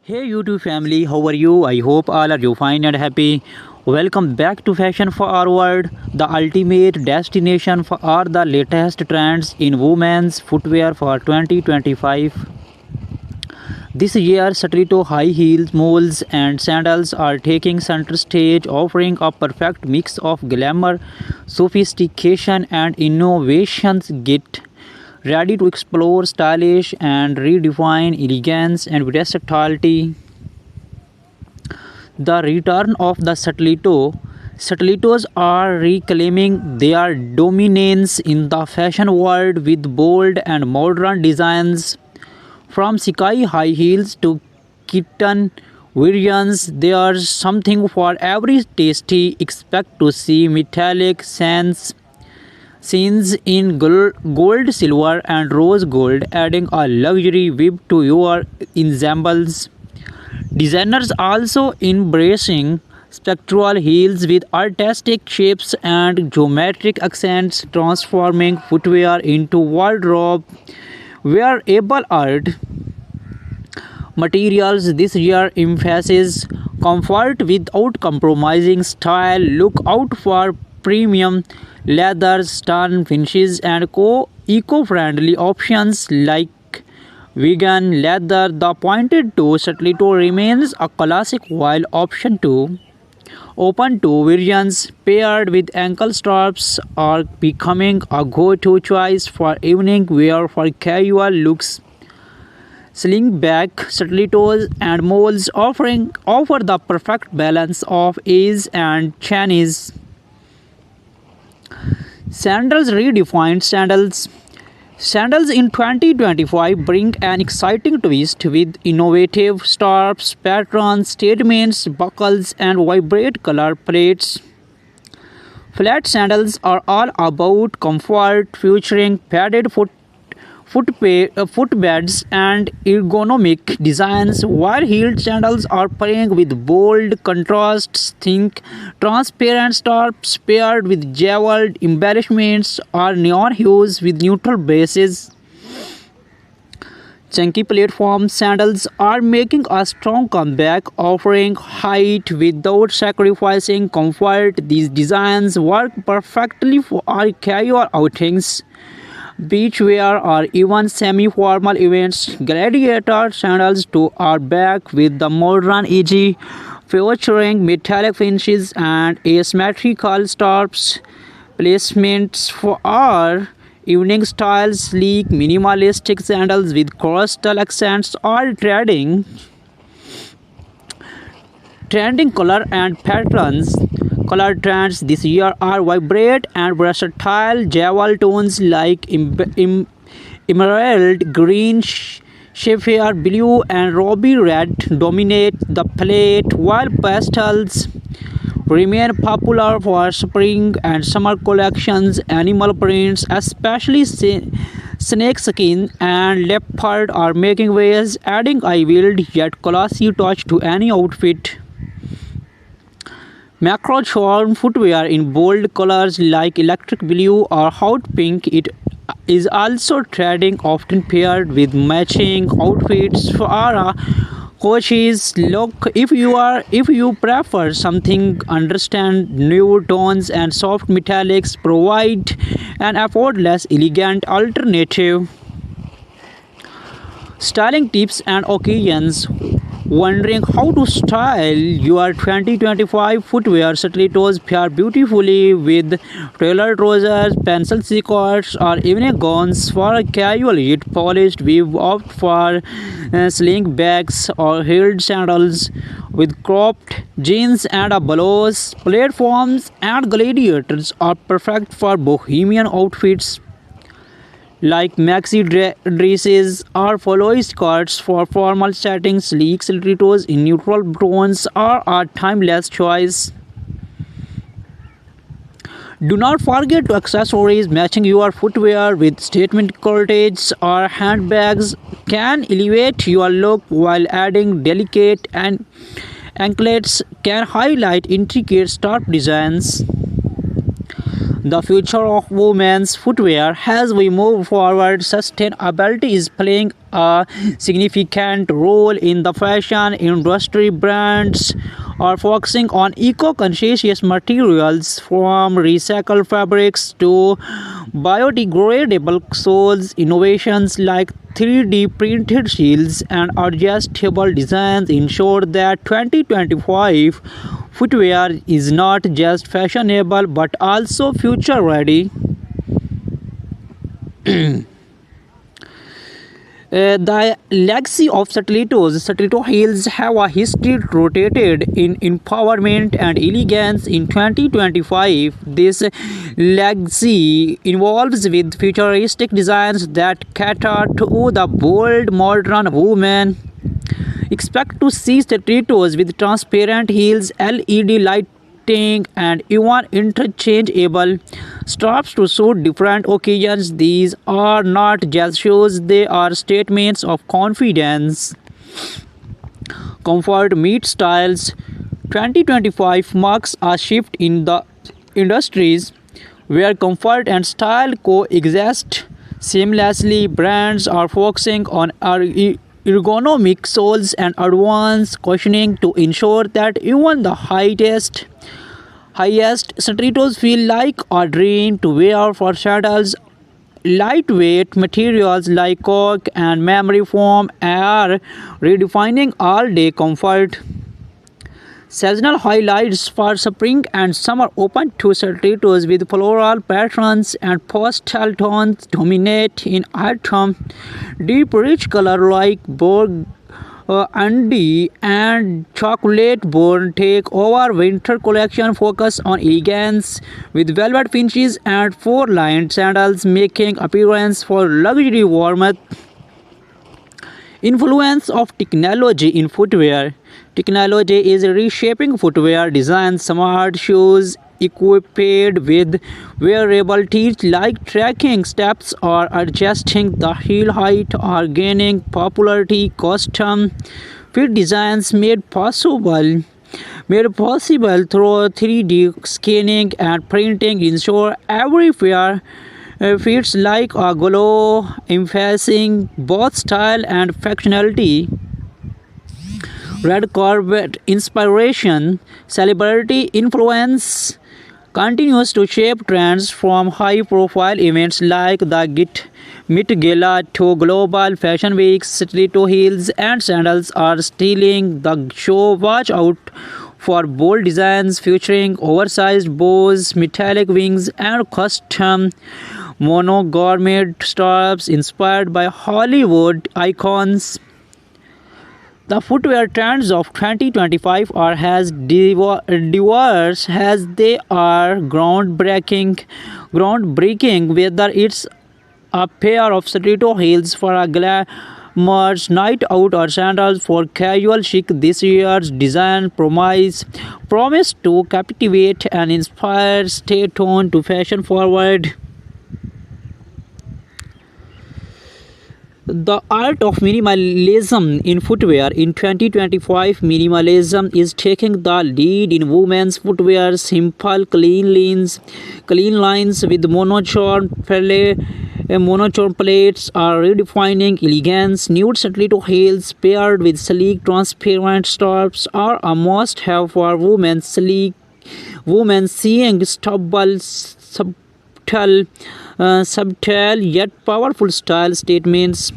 Hey YouTube family, how are you? I hope all are you fine and happy. Welcome back to Fashion Forward, the ultimate destination for all the latest trends in women's footwear for 2025. This year, stiletto high heels, moles, and sandals are taking center stage, offering a perfect mix of glamour, sophistication, and innovations. Get ready to explore stylish and redefine elegance and versatility. The return of the stiletto. Stilettos are reclaiming their dominance in the fashion world with bold and modern designs. From sky high heels to kitten variants, there's something for every tasty. Expect to see metallic sands scenes in gold, silver, and rose gold, adding a luxury whip to your ensembles. Designers also embracing spectral heels with artistic shapes and geometric accents, transforming footwear into wardrobe wearable art. Materials this year emphasizes comfort without compromising style. Look out for premium leathers, stun finishes, and eco-friendly options like vegan leather. The pointed toe stiletto remains a classic while option 2 open toe variants paired with ankle straps are becoming a go-to choice for evening wear for casual looks. Slingback stilettos and moles offer the perfect balance of ease and Chinese. Sandals redefined sandals. Sandals in 2025 bring an exciting twist with innovative straps, patterns, statements, buckles, and vibrant color palettes. Flat sandals are all about comfort, featuring padded footbeds and ergonomic designs, while heeled sandals are playing with bold contrasts. Think transparent straps paired with jeweled embellishments or neon hues with neutral bases. Chunky platform sandals are making a strong comeback, offering height without sacrificing comfort. These designs work perfectly for our casual outings, beachwear, or even semi-formal events. Gladiator sandals too are back with the modern edge, featuring metallic finishes and asymmetrical straps. Placements for our evening styles, sleek, minimalistic sandals with coastal accents are trending color and patterns. Color trends this year are vibrant and versatile. Jewel tones like emerald green, sapphire blue, and ruby red dominate the palette, while pastels remain popular for spring and summer collections. Animal prints, especially snakeskin and leopard, are making waves, adding a wild yet classy touch to any outfit. Macro charm footwear in bold colors like electric blue or hot pink it is also trending, often paired with matching outfits for a coaches look. If you prefer something understand nude tones and soft metallics provide an effortless elegant alternative. Styling tips and occasions. Wondering how to style your 2025 footwear? Stilettos pair beautifully with tailored trousers, pencil skirts, or evening gowns. For a casual yet polished, we opt for sling bags or heeled sandals with cropped jeans and a blouse. Platforms and gladiators are perfect for bohemian outfits like maxi dresses or flowy skirts. For formal settings, sleek stilettos in neutral tones are a timeless choice. Do not forget to accessories. Matching your footwear with statement corsets or handbags can elevate your look, while adding delicate and anklets can highlight intricate scarf designs. the future of women's footwear. As we move forward, sustainability is playing a significant role in the fashion industry. Brands are focusing on eco-conscious materials from recycled fabrics to biodegradable soles. Innovations like 3D printed shields and adjustable designs ensure that 2025 footwear is not just fashionable but also future ready. The legacy of Stiletto heels have a history rooted in empowerment and elegance. In 2025, this legacy involves with futuristic designs that cater to the bold modern woman. Expect to see stilettos with transparent heels, LED lighting, and even interchangeable straps to suit different occasions. These are not just shoes, they are statements of confidence. Comfort meets styles. 2025 marks a shift in the industries where comfort and style coexist seamlessly. Brands are focusing on ergonomic soles and advanced cushioning to ensure that even the highest stilettos feel like a dream to wear. For sandals, lightweight materials like cork and memory foam are redefining all-day comfort. Seasonal highlights for spring and summer open to stilettos with floral patterns and pastel tones dominate in autumn. Deep rich color like burgundy and chocolate brown take over. Winter collection focus on elegance with velvet finishes and four-lined sandals making appearance for luxury warmth. Influence of technology in footwear. Technology is reshaping footwear design. Smart shoes equipped with wearable teeth like tracking steps or adjusting the heel height are gaining popularity. Custom fit designs made possible through 3D scanning and printing ensure every pair fits like a glove, emphasizing both style and functionality. Red carpet inspiration, celebrity influence continues to shape trends from high-profile events like the Met Gala to global fashion weeks. Stiletto heels and sandals are stealing the show. Watch out for bold designs featuring oversized bows, metallic wings, and custom monogrammate straps inspired by Hollywood icons. The footwear trends of 2025 are as diverse as they are groundbreaking. Whether it's a pair of stiletto heels for a glamorous night out or sandals for casual chic, this year's design promise to captivate and inspire. Stay tuned to Fashion Forward. The art of minimalism in footwear. In 2025, minimalism is taking the lead in women's footwear. Simple, clean lines with monochrome plates are redefining elegance. Nude stiletto heels paired with sleek, transparent straps are a must-have for women. Women seeing subtle yet powerful style statements.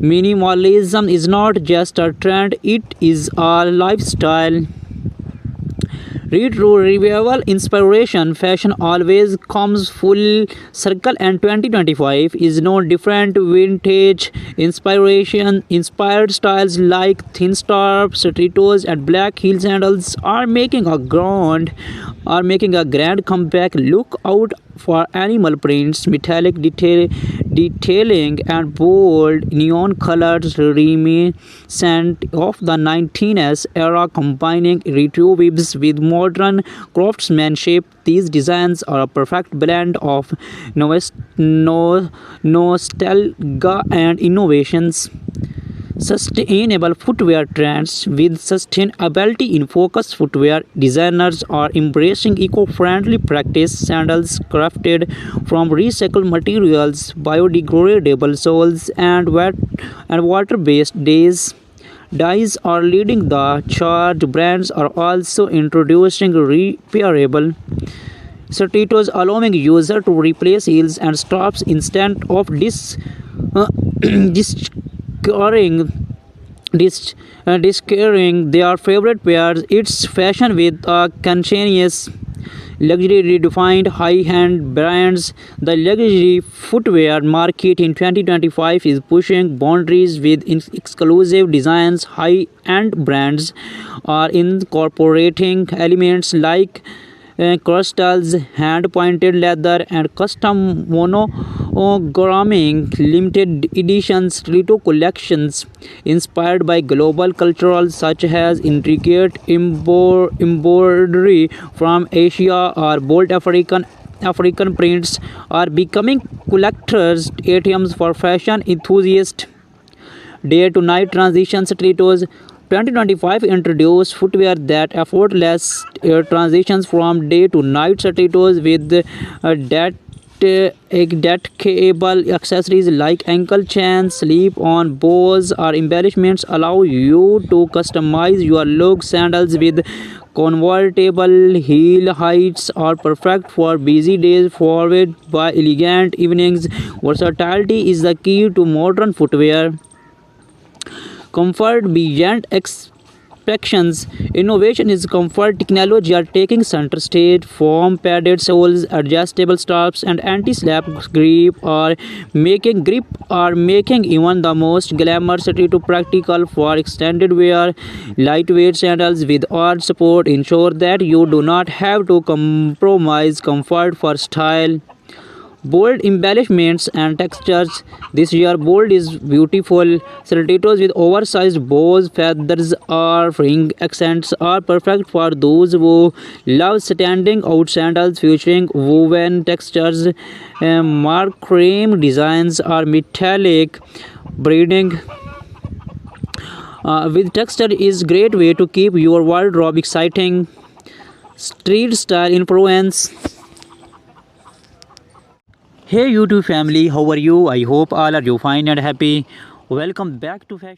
Minimalism is not just a trend, it is a lifestyle. Retro revival inspiration. Fashion always comes full circle, and 2025 is no different. Vintage inspiration inspired styles like thin straps, stilettos, and black heel sandals are making a grand comeback. Look out for animal prints, metallic detailing, and bold neon colors reminiscent of the 19s era, combining retro vibes with modern craftsmanship. These designs are a perfect blend of nostalgia and innovations. sustainable footwear trends. With sustainability in focus, footwear designers are embracing eco-friendly practice. Sandals crafted from recycled materials, biodegradable soles, and water-based dyes are leading the charge. Brands are also introducing repairable stilettos, allowing user to replace heels and straps instead of discarding discarding their favorite pairs. It's fashion with a conscientious luxury redefined high-end brands. The luxury footwear market in 2025 is pushing boundaries with exclusive designs. High-end brands are incorporating elements like crystals, hand-pointed leather, and custom monogramming. Limited edition stiletto collections inspired by global cultural such as intricate embroidery from Asia or bold African prints are becoming collectors' items for fashion enthusiasts. Day to night transition stilettos. 2025 introduced footwear that effortless transitions from day to night stilettos with detachable accessories like ankle chains, slip-on bows, or embellishments allow you to customize your look. Sandals with convertible heel heights are perfect for busy days, followed by elegant evenings. Versatility is the key to modern footwear. Comfort beyond expectations. Innovation is comfort. Technology are taking center stage. Foam padded soles, adjustable straps, and anti-slap grip are making even the most glamorous to practical for extended wear. Lightweight sandals with arch support ensure that you do not have to compromise comfort for style. Bold embellishments and textures. This year, bold is beautiful. Stilettos with oversized bows, feathers, or ring accents are perfect for those who love standing out. Sandals featuring woven textures, marquee designs, or metallic braiding with texture is great way to keep your wardrobe exciting. Street style influence. Hey YouTube family, how are you? I hope all are you fine and happy. Welcome back to Fashion.